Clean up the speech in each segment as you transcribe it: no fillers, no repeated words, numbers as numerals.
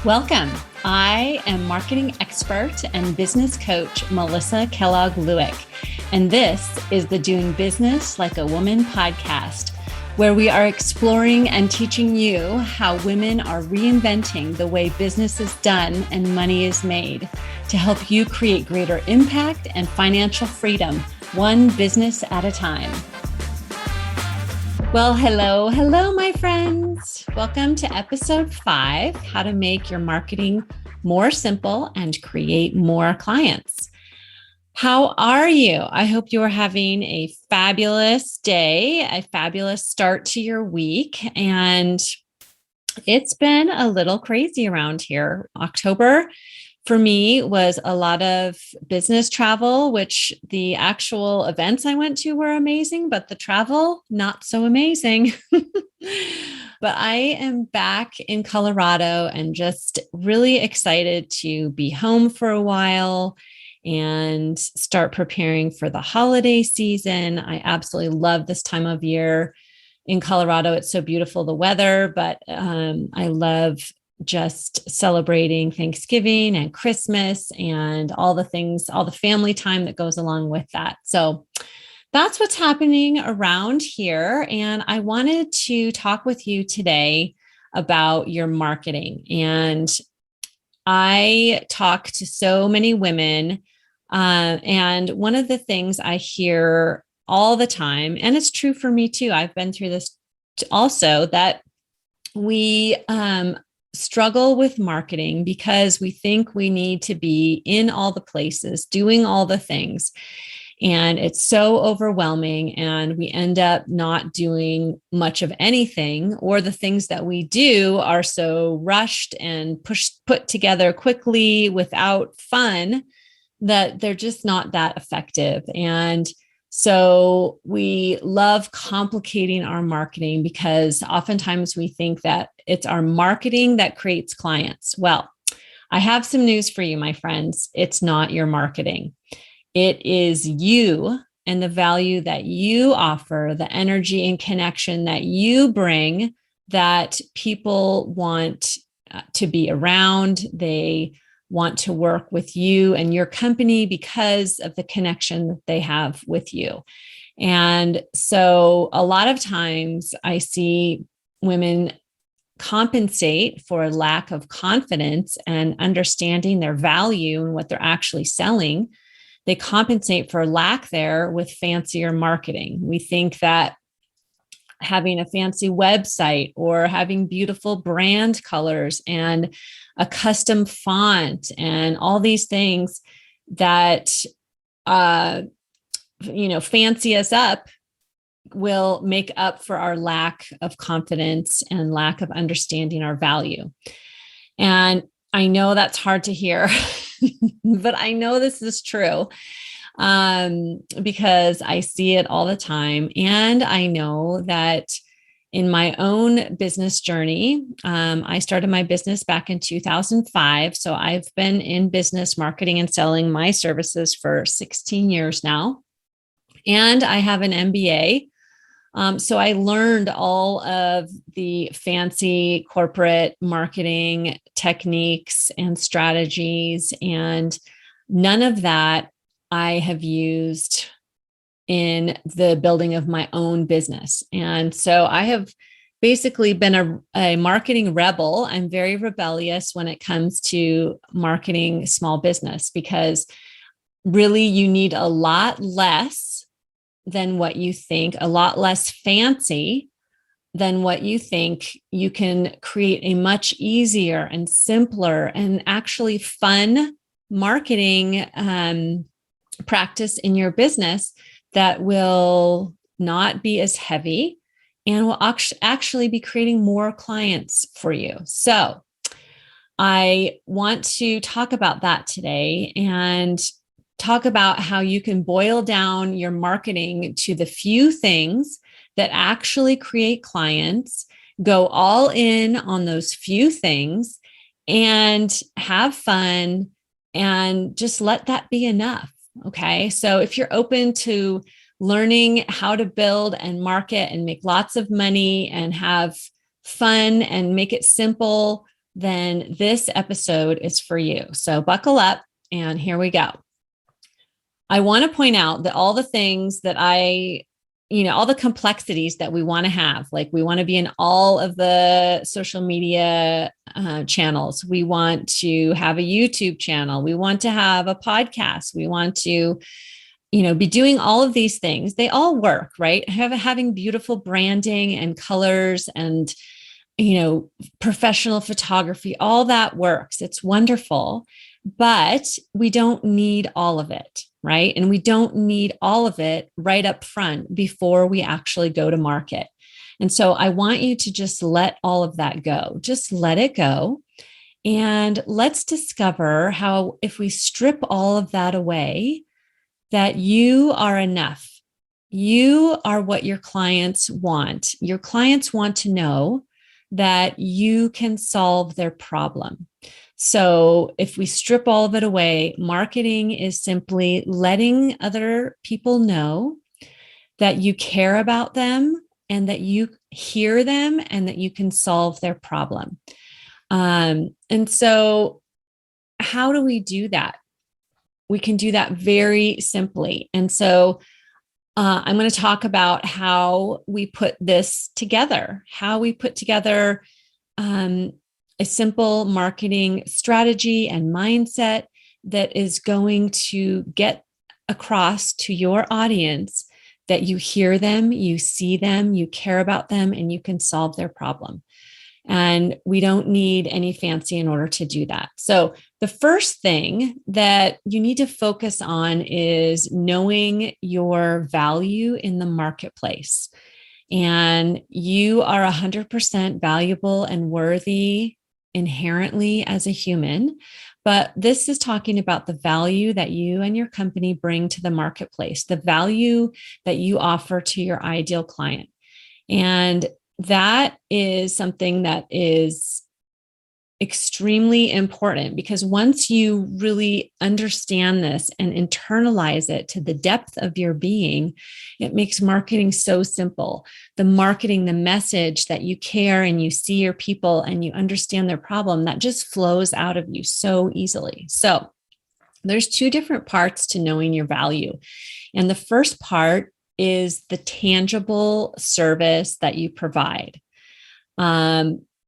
Welcome. I am marketing expert and business coach Melissa Kellogg-Lewick, and this is the Doing Business Like a Woman podcast, where we are exploring and teaching you how women are reinventing the way business is done and money is made to help you create greater impact and financial freedom, one business at a time. Well, hello, my friends. Welcome to episode 5, how to make your marketing more simple and create more clients. How are you? I hope you are having a fabulous day, a fabulous start to your week. And it's been a little crazy around here. October for me was a lot of business travel, which the actual events I went to were amazing, but the travel, not so amazing. But I am back in Colorado and just really excited to be home for a while and start preparing for the holiday season. I absolutely love this time of year in Colorado. It's so beautiful, the weather, but I love just celebrating Thanksgiving and Christmas and all the things, all the family time that goes along with that. So that's what's happening around here. And I wanted to talk with you today about your marketing. And I talk to so many women. And one of the things I hear all the time, and it's true for me too, I've been through this also, that we struggle with marketing because we think we need to be in all the places, doing all the things. And it's so overwhelming, and we end up not doing much of anything, or the things that we do are so rushed and put together quickly without fun that they're just not that effective. And so we love complicating our marketing because oftentimes we think that it's our marketing that creates clients. Well, I have some news for you, my friends. It's not your marketing. It is you and the value that you offer, the energy and connection that you bring that people want to be around. They want to work with you and your company because of the connection that they have with you. And so a lot of times I see women compensate for a lack of confidence and understanding their value and what they're actually selling. They compensate for lack there with fancier marketing. We think that having a fancy website or having beautiful brand colors and a custom font and all these things that, fancy us up will make up for our lack of confidence and lack of understanding our value. And I know that's hard to hear, but I know this is true because I see it all the time. And I know that in my own business journey, I started my business back in 2005. So I've been in business marketing and selling my services for 16 years now. And I have an MBA. So I learned all of the fancy corporate marketing techniques and strategies, and none of that I have used in the building of my own business. And so I have basically been a marketing rebel. I'm very rebellious when it comes to marketing small business because really you need a lot less than what you think, a lot less fancy than what you think. You can create a much easier and simpler and actually fun marketing practice in your business that will not be as heavy and will actually be creating more clients for you. So I want to talk about that today and talk about how you can boil down your marketing to the few things that actually create clients, go all in on those few things and have fun and just let that be enough. Okay. So if you're open to learning how to build and market and make lots of money and have fun and make it simple, then this episode is for you. So buckle up and here we go. I want to point out that all the things that all the complexities that we want to have, like we want to be in all of the social media channels. We want to have a YouTube channel. We want to have a podcast. We want to, be doing all of these things. They all work, right? Having beautiful branding and colors and, professional photography, all that works. It's wonderful, but we don't need all of it. Right. And we don't need all of it right up front before we actually go to market. And so I want you to just let all of that go. Just let it go. And let's discover how, if we strip all of that away, that you are enough. You are what your clients want. Your clients want to know that you can solve their problem. So if we strip all of it away, marketing is simply letting other people know that you care about them and that you hear them and that you can solve their problem. And so how do we do that? We can do that very simply. And so I'm going to talk about how we put this together, how we put together a simple marketing strategy and mindset that is going to get across to your audience that you hear them, you see them, you care about them, and you can solve their problem. And we don't need any fancy in order to do that. So the first thing that you need to focus on is knowing your value in the marketplace. And you are 100% valuable and worthy inherently as a human. But this is talking about the value that you and your company bring to the marketplace, the value that you offer to your ideal client. And that is something that is extremely important, because once you really understand this and internalize it to the depth of your being, it makes marketing so simple. The marketing, the message that you care and you see your people and you understand their problem, that just flows out of you so easily. So there's two different parts to knowing your value. And the first part is the tangible service that you provide.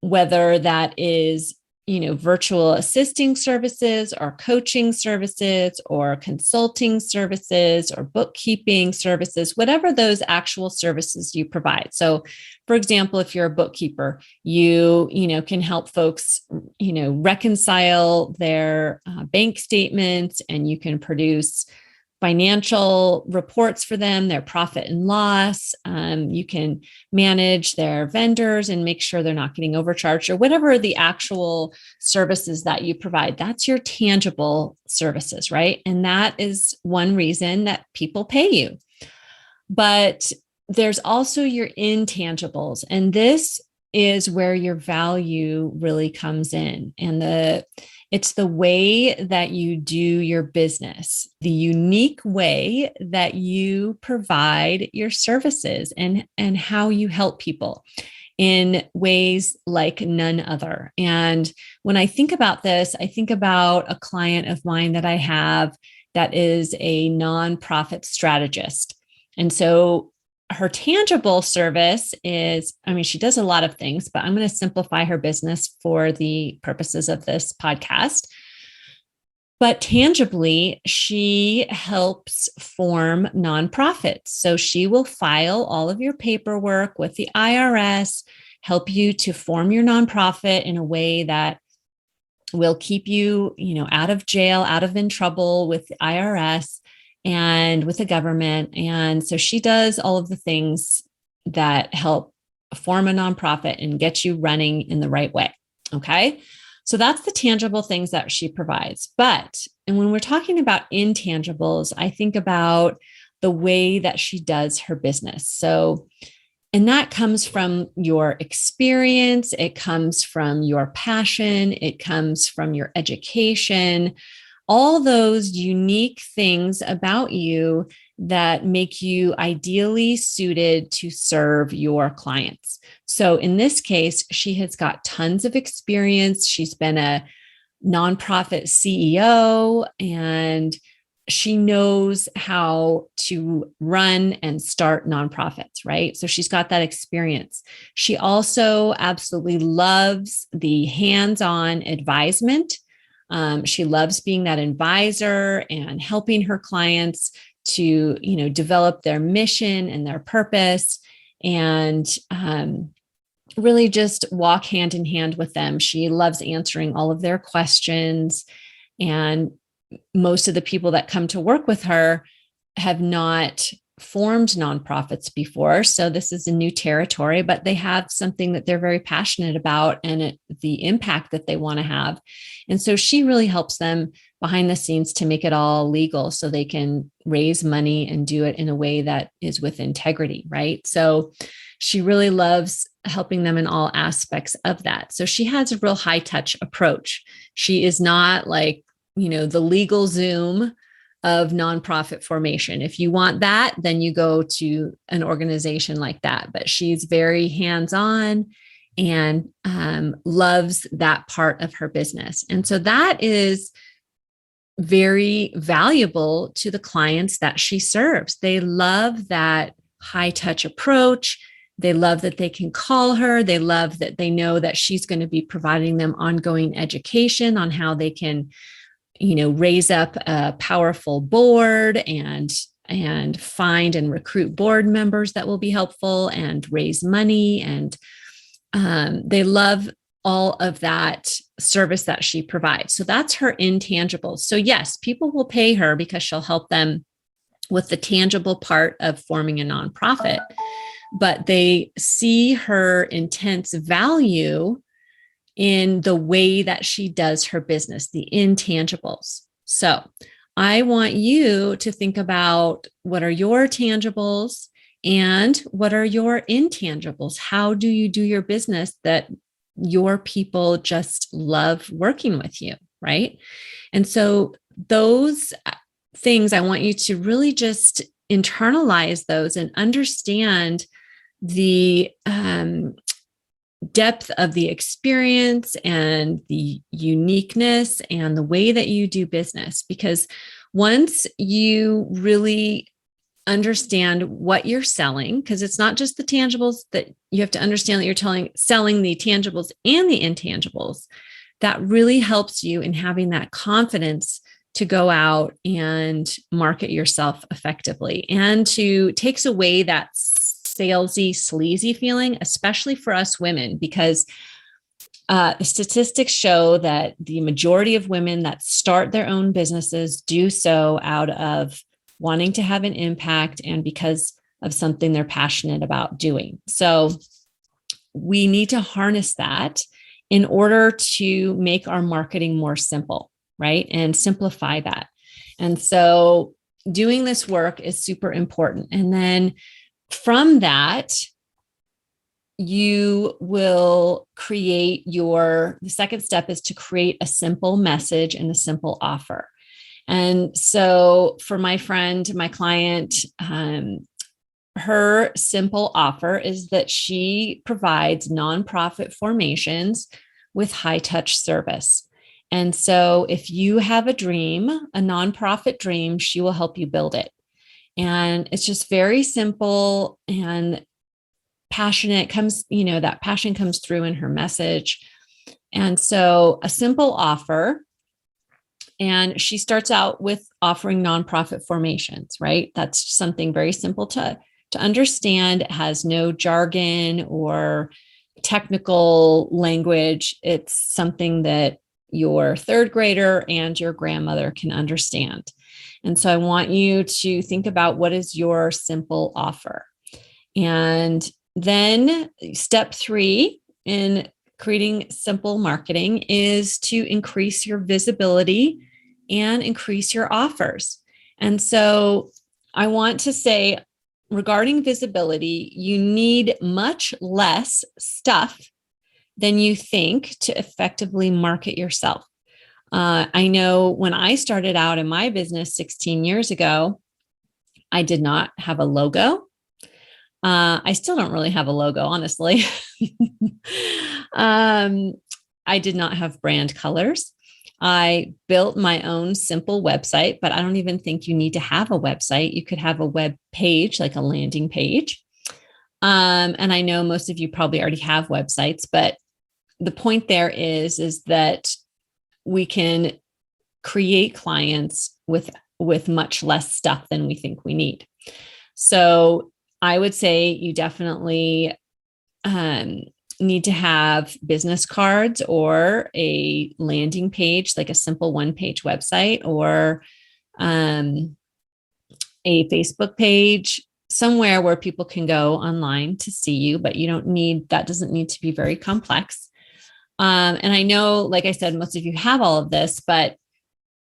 Whether that is, virtual assisting services or coaching services or consulting services or bookkeeping services, whatever those actual services you provide. So, for example, if you're a bookkeeper, you can help folks, reconcile their bank statements, and you can produce financial reports for them, their profit and loss. You can manage their vendors and make sure they're not getting overcharged, or whatever the actual services that you provide. That's your tangible services, right? And that is one reason that people pay you. But there's also your intangibles, and this is where your value really comes in. And it's the way that you do your business, the unique way that you provide your services, and how you help people in ways like none other. And when I think about this, I think about a client of mine that I have that is a nonprofit strategist. And so her tangible service is, she does a lot of things, but I'm going to simplify her business for the purposes of this podcast. But tangibly, she helps form nonprofits. So she will file all of your paperwork with the IRS, help you to form your nonprofit in a way that will keep you, out of jail, out of in trouble with the IRS and with the government. And so she does all of the things that help form a nonprofit and get you running in the right way. Okay. So that's the tangible things that she provides. And when we're talking about intangibles, I think about the way that she does her business. So, and that comes from your experience. It comes from your passion. It comes from your education. all those unique things about you that make you ideally suited to serve your clients. So in this case, she has got tons of experience. She's been a nonprofit CEO, and she knows how to run and start nonprofits, right? So she's got that experience. She also absolutely loves the hands-on advisement. She loves being that advisor and helping her clients to, develop their mission and their purpose, and really just walk hand in hand with them. She loves answering all of their questions. And most of the people that come to work with her have not formed nonprofits before. So this is a new territory, but they have something that they're very passionate about and the impact that they want to have. And so she really helps them behind the scenes to make it all legal so they can raise money and do it in a way that is with integrity, right? So she really loves helping them in all aspects of that. So she has a real high touch approach. She is not like, the legal Zoom of nonprofit formation. If you want that, then you go to an organization like that. But she's very hands-on and loves that part of her business. And so that is very valuable to the clients that she serves. They love that high touch approach. They love that they can call her. They love that they know that she's going to be providing them ongoing education on how they can, raise up a powerful board and find and recruit board members that will be helpful and raise money. And they love all of that service that she provides. So that's her intangibles. So yes, people will pay her because she'll help them with the tangible part of forming a nonprofit, but they see her intense value in the way that she does her business, the intangibles. So I want you to think about what are your tangibles and what are your intangibles? How do you do your business that your people just love working with you, right? And so those things, I want you to really just internalize those and understand the depth of the experience and the uniqueness and the way that you do business. Because once you really understand what you're selling, because it's not just the tangibles, that you have to understand that you're selling the tangibles and the intangibles, that really helps you in having that confidence to go out and market yourself effectively, and takes away that salesy, sleazy feeling, especially for us women, because the statistics show that the majority of women that start their own businesses do so out of wanting to have an impact and because of something they're passionate about doing. So we need to harness that in order to make our marketing more simple, right? And simplify that. And so doing this work is super important. And then from that, you will create the second step is to create a simple message and a simple offer. And so for my client, her simple offer is that she provides nonprofit formations with high touch service. And so if you have a dream, a nonprofit dream, she will help you build it. And it's just very simple and passionate. That passion comes through in her message. And so a simple offer, and she starts out with offering nonprofit formations, right? That's something very simple to understand. It has no jargon or technical language. It's something that your third grader and your grandmother can understand. And so I want you to think about what is your simple offer. And then step 3 in creating simple marketing is to increase your visibility and increase your offers. And so I want to say, regarding visibility, you need much less stuff than you think to effectively market yourself. I know when I started out in my business 16 years ago, I did not have a logo. I still don't really have a logo, honestly. um, I did not have brand colors. I built my own simple website, but I don't even think you need to have a website. You could have a web page, like a landing page. And I know most of you probably already have websites, but the point there is that we can create clients with much less stuff than we think we need. So I would say you definitely need to have business cards or a landing page, like a simple one-page website, or a Facebook page, somewhere where people can go online to see you, but that doesn't need to be very complex. And I know, like I said, most of you have all of this, but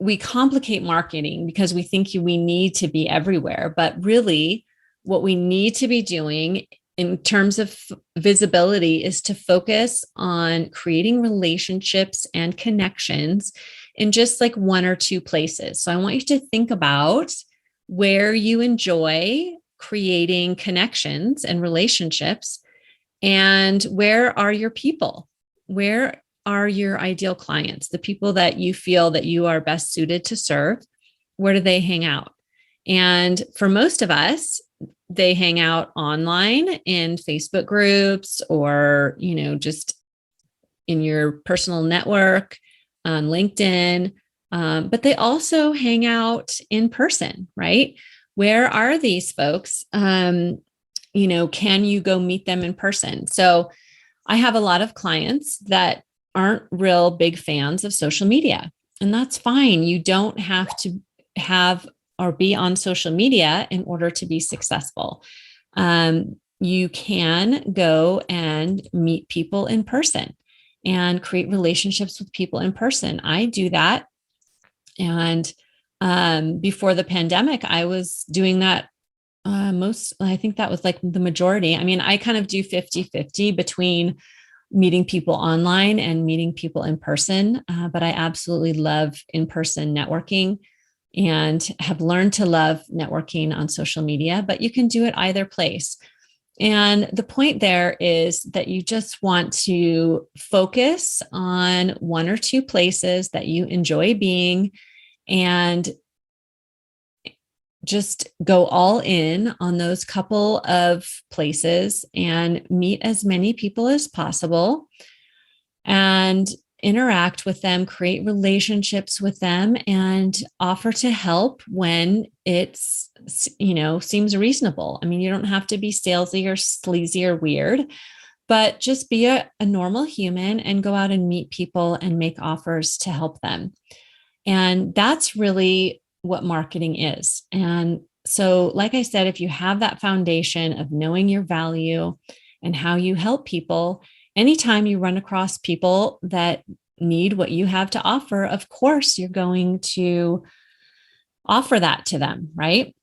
we complicate marketing because we think we need to be everywhere. But really, what we need to be doing in terms of visibility is to focus on creating relationships and connections in just like one or two places. So I want you to think about where you enjoy creating connections and relationships, and where are your people? Where are your ideal clients, the people that you feel that you are best suited to serve? Where do they hang out? And for most of us, they hang out online in Facebook groups, or, just in your personal network on LinkedIn. But they also hang out in person, right? Where are these folks? Can you go meet them in person? So I have a lot of clients that aren't real big fans of social media, and that's fine. You don't have to have or be on social media in order to be successful. You can go and meet people in person and create relationships with people in person. I do that. And before the pandemic, I was doing that I think that was like the majority. I mean, I kind of do 50-50 between meeting people online and meeting people in person. But I absolutely love in-person networking and have learned to love networking on social media, but you can do it either place. And the point there is that you just want to focus on one or two places that you enjoy being, and just go all in on those couple of places and meet as many people as possible and interact with them, create relationships with them, and offer to help when it's, seems reasonable. I mean, you don't have to be salesy or sleazy or weird, but just be a normal human and go out and meet people and make offers to help them. And that's really what marketing is. And so, like I said, if you have that foundation of knowing your value and how you help people, anytime you run across people that need what you have to offer, of course, you're going to offer that to them, right?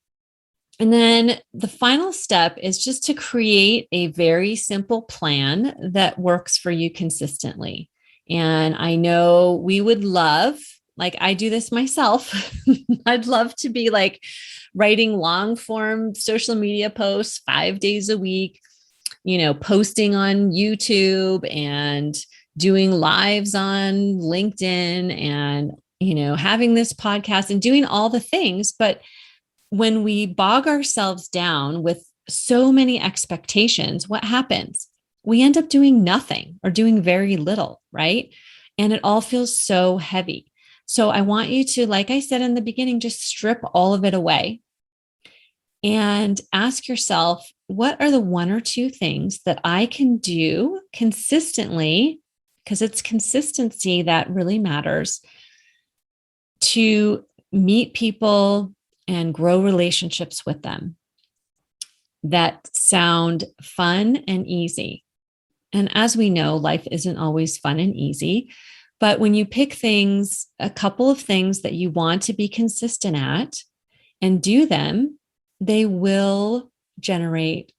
And then the final step is just to create a very simple plan that works for you consistently. And I know we would love, like I do this myself, I'd love to be like writing long form social media posts 5 days a week, posting on YouTube and doing lives on LinkedIn and, having this podcast and doing all the things. But when we bog ourselves down with so many expectations, what happens? We end up doing nothing or doing very little, right? And it all feels so heavy. So I want you to, like I said in the beginning, just strip all of it away and ask yourself, what are the one or two things that I can do consistently, because it's consistency that really matters, to meet people and grow relationships with them that sound fun and easy. And as we know, life isn't always fun and easy. But when you pick things, a couple of things that you want to be consistent at and do them, they will generate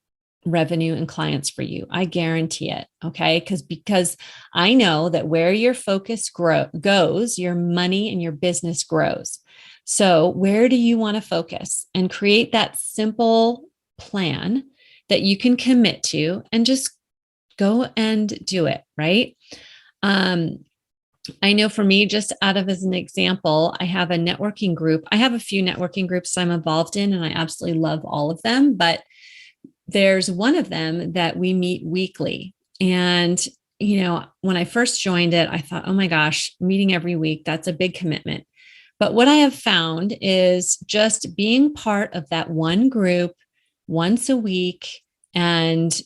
revenue and clients for you. I guarantee it. Okay. Because I know that where your focus goes, your money and your business grows. So where do you want to focus? And create that simple plan that you can commit to and just go and do it. Right. I know for me, just out of as an example, I have a networking group. I have a few networking groups I'm involved in, and I absolutely love all of them. But there's one of them that we meet weekly. And, when I first joined it, I thought, oh my gosh, meeting every week, that's a big commitment. But what I have found is just being part of that one group once a week and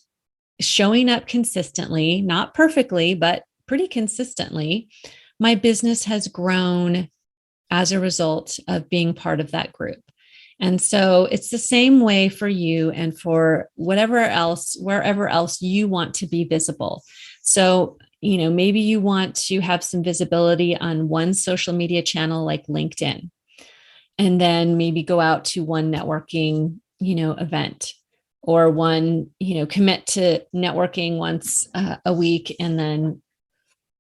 showing up consistently, not perfectly, but pretty consistently, my business has grown as a result of being part of that group. And so it's the same way for you and for wherever else you want to be visible. So, maybe you want to have some visibility on one social media channel like LinkedIn, and then maybe go out to one networking, event, or one, commit to networking once a week, and then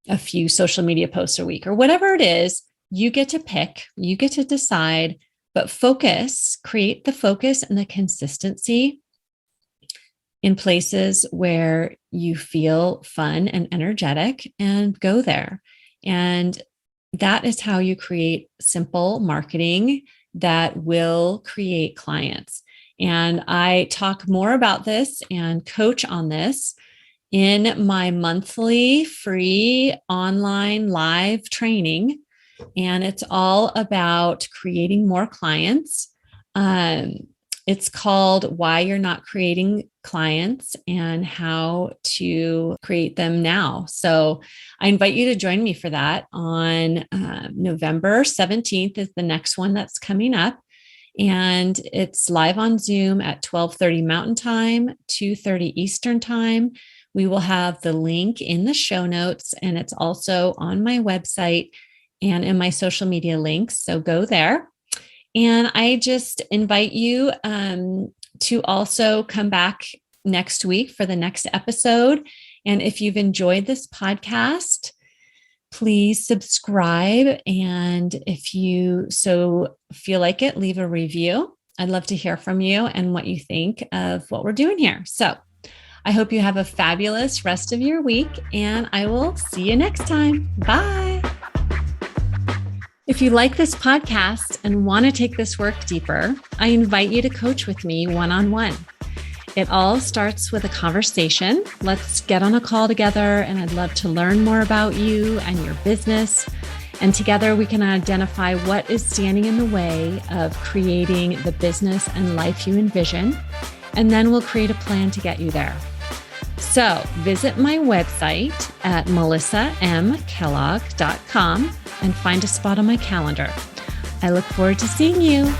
a few social media posts a week, or whatever it is. You get to pick, you get to decide, but create the focus and the consistency in places where you feel fun and energetic, and go there. And that is how you create simple marketing that will create clients. And I talk more about this and coach on this in my monthly free online live training. And it's all about creating more clients. It's called Why You're Not Creating Clients and How to Create Them Now. So I invite you to join me for that on November 17th is the next one that's coming up. And it's live on Zoom at 12:30 Mountain Time, 2:30 Eastern Time. We will have the link in the show notes, and it's also on my website and in my social media links. So go there. And I just invite you to also come back next week for the next episode. And if you've enjoyed this podcast, please subscribe. And if you so feel like it, leave a review. I'd love to hear from you and what you think of what we're doing here. So I hope you have a fabulous rest of your week, and I will see you next time. Bye. If you like this podcast and want to take this work deeper, I invite you to coach with me one-on-one. It all starts with a conversation. Let's get on a call together, and I'd love to learn more about you and your business. And together we can identify what is standing in the way of creating the business and life you envision. And then we'll create a plan to get you there. So visit my website at melissamkellogg.com and find a spot on my calendar. I look forward to seeing you.